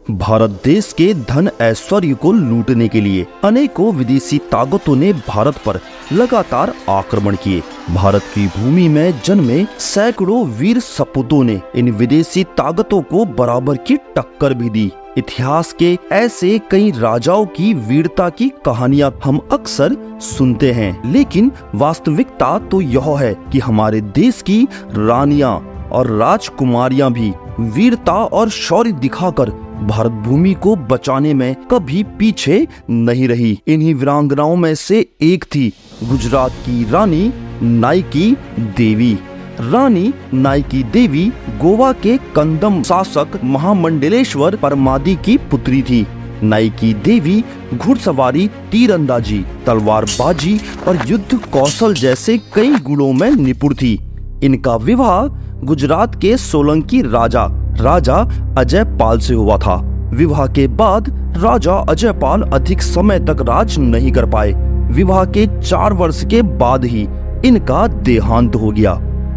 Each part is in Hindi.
भारत देश के धन ऐश्वर्य को लूटने के लिए अनेकों विदेशी ताकतों ने भारत पर लगातार आक्रमण किए। भारत की भूमि में जन्मे सैकड़ों वीर सपूतों ने इन विदेशी ताकतों को बराबर की टक्कर भी दी। इतिहास के ऐसे कई राजाओं की वीरता की कहानियां हम अक्सर सुनते हैं, लेकिन वास्तविकता तो यह है कि हमारे देश की रानियां और राजकुमारियां भी वीरता और शौर्य दिखाकर भारत भूमि को बचाने में कभी पीछे नहीं रही। इन्हीं वीरांगनाओं में से एक थी गुजरात की रानी नाइकी देवी। रानी नाइकी देवी गोवा के कंदम शासक महामंडलेश्वर परमादी की पुत्री थी। नाइकी देवी घुड़सवारी, तीरंदाजी, तलवारबाजी और युद्ध कौशल जैसे कई गुणों में निपुण थी। इनका विवाह गुजरात के सोलंकी राजा अजय पाल से हुआ था। विवाह के बाद राजा अजय पाल अधिक समय तक राज नहीं कर पाए। विवाह के 4 वर्ष के बाद ही इनका देहांत हो गया।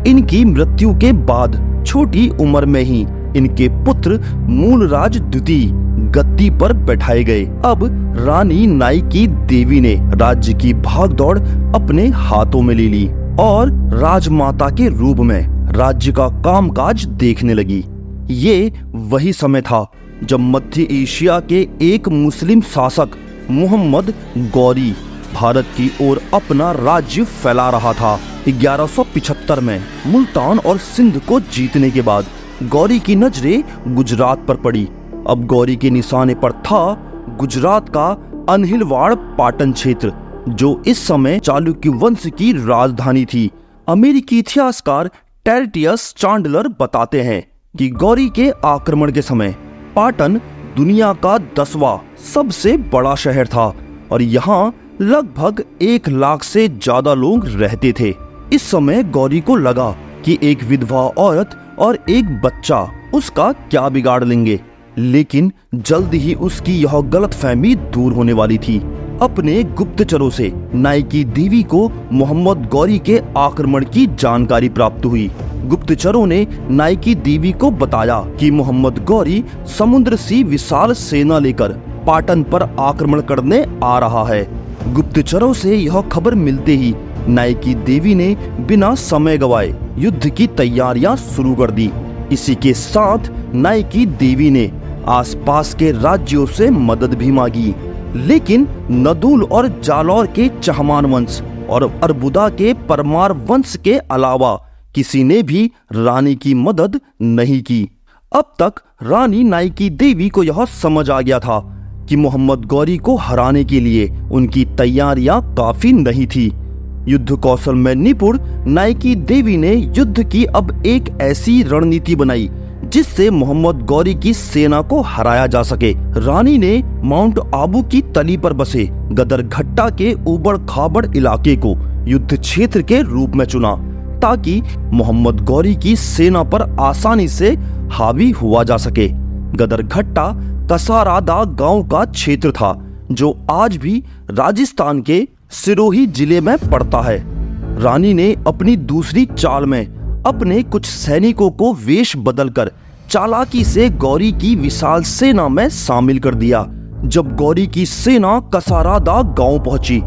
इनकी मृत्यु के बाद छोटी उम्र में ही इनके पुत्र मूलराज द्वितीय गद्दी पर बैठाए गए। अब रानी नाइकी देवी ने राज्य की भागदौड़ अपने हाथों में ले ली और राजमाता के रूप में राज्य का कामकाज देखने लगी। ये वही समय था जब मध्य एशिया के एक मुस्लिम शासक मोहम्मद गौरी भारत की ओर अपना राज्य फैला रहा था। 1175 में मुल्तान और सिंध को जीतने के बाद गौरी की नजरें गुजरात पर पड़ी। अब गौरी के निशाने पर था गुजरात का अनहिलवाड़ पाटन क्षेत्र, जो इस समय चालुक्य वंश की राजधानी थी। अमेरिकी इतिहासकार टेरेटियस चांडलर बताते हैं कि गौरी के आक्रमण के समय पाटन दुनिया का 10वां सबसे बड़ा शहर था और यहाँ लगभग 1 लाख से ज्यादा लोग रहते थे। इस समय गौरी को लगा कि एक विधवा औरत और एक बच्चा उसका क्या बिगाड़ लेंगे, लेकिन जल्द ही उसकी यह गलतफहमी दूर होने वाली थी। अपने गुप्तचरों से नाइकी देवी को मोहम्मद गौरी के आक्रमण की जानकारी प्राप्त हुई। गुप्तचरों ने नाइकी देवी को बताया कि मोहम्मद गौरी समुद्र सी विशाल सेना लेकर पाटन पर आक्रमण करने आ रहा है। गुप्तचरों से यह खबर मिलते ही नाइकी देवी ने बिना समय गवाए युद्ध की तैयारियां शुरू कर दी। इसी के साथ नाइकी देवी ने आसपास के राज्यों से मदद भी मांगी, लेकिन नदूल और जालौर के चहमान वंश और अरबुदा के परमार वंश के अलावा किसी ने भी रानी की मदद नहीं की। अब तक रानी नाइकी देवी को यह समझ आ गया था कि मोहम्मद गौरी को हराने के लिए उनकी तैयारियां काफी नहीं थी। युद्ध कौशल में निपुण नाइकी देवी ने युद्ध की अब एक ऐसी रणनीति बनाई जिससे मोहम्मद गौरी की सेना को हराया जा सके। रानी ने माउंट आबू की तली पर बसे गदरघट्टा के उबड़ खाबड़ इलाके को युद्ध क्षेत्र के रूप में चुना, ताकि मोहम्मद गौरी की सेना पर आसानी से हावी हुआ जा सके। गदरघट्टा कसारादा गांव का क्षेत्र था, जो आज भी राजस्थान के सिरोही जिले में पड़ता है। रानी ने अपनी दूसरी चाल में अपने कुछ सैनिकों को वेश बदलकर चालाकी से गौरी की विशाल सेना में शामिल कर दिया। जब गौरी की सेना कसारादा गांव पहुंची,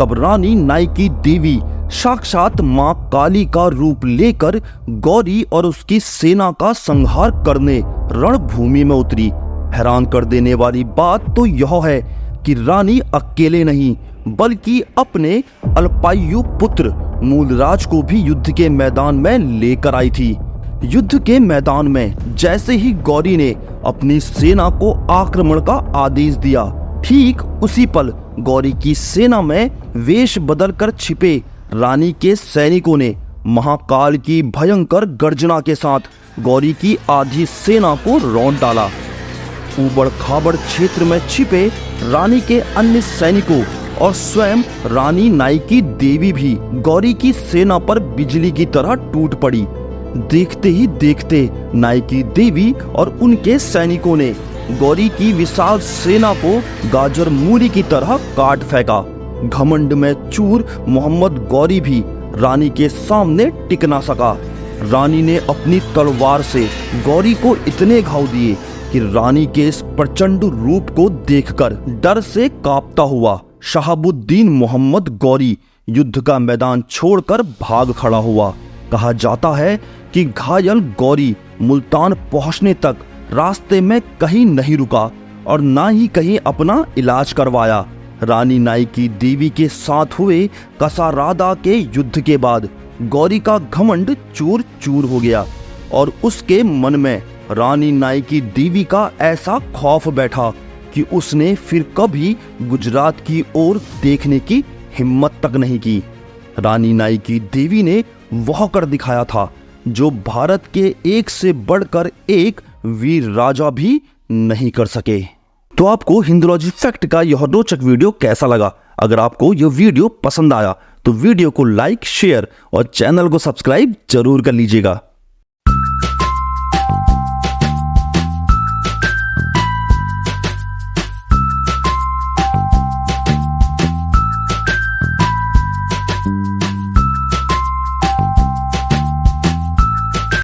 तब रानी नाइकी देवी साक्षात मां काली का रूप लेकर गौरी और उसकी सेना का संहार करने रणभूमि में उतरी। हैरान कर देने वाली बात तो यह है कि रानी अकेले नहीं, बल्कि अपने अल्पायु पुत्र मूलराज को भी युद्ध के मैदान में लेकर आई थी। युद्ध के मैदान में जैसे ही गौरी ने अपनी सेना को आक्रमण का आदेश दिया, ठीक उसी पल गौरी की सेना में वेश बदलकर छिपे रानी के सैनिकों ने महाकाल की भयंकर गर्जना के साथ गौरी की आधी सेना को रौंद डाला। उबड़ खाबड़ क्षेत्र में छिपे रानी के अन्य सैनिकों और स्वयं रानी नाइकी देवी भी गौरी की सेना पर बिजली की तरह टूट पड़ी। देखते ही देखते नाइकी देवी और उनके सैनिकों ने गौरी की विशाल सेना को गाजर मूली की तरह काट फेंका। घमंड में चूर मोहम्मद गौरी भी रानी के सामने टिक ना सका। रानी ने अपनी तलवार से गौरी को इतने घाव दिए कि रानी के इस प्रचंड रूप को देखकर डर से कांपता हुआ शहाबुद्दीन मोहम्मद गौरी युद्ध का मैदान छोड़कर भाग खड़ा हुआ। कहा जाता है कि घायल गौरी मुल्तान पहुंचने तक रास्ते में कहीं नहीं रुका और ना ही कहीं अपना इलाज करवाया। रानी नाइकी देवी के साथ हुए कसारादा के युद्ध के बाद गौरी का घमंड चूर चूर हो गया और उसके मन में रानी नाइकी देवी का ऐसा खौफ बैठा कि उसने फिर कभी गुजरात की ओर देखने की हिम्मत तक नहीं की। रानी नाइकी देवी ने वह कर दिखाया था जो भारत के एक से बढ़कर एक वीर राजा भी नहीं कर सके। तो आपको हिंदुलॉजी फैक्ट का यह रोचक वीडियो कैसा लगा? अगर आपको यह वीडियो पसंद आया तो वीडियो को लाइक, शेयर और चैनल को सब्सक्राइब जरूर कर लीजिएगा।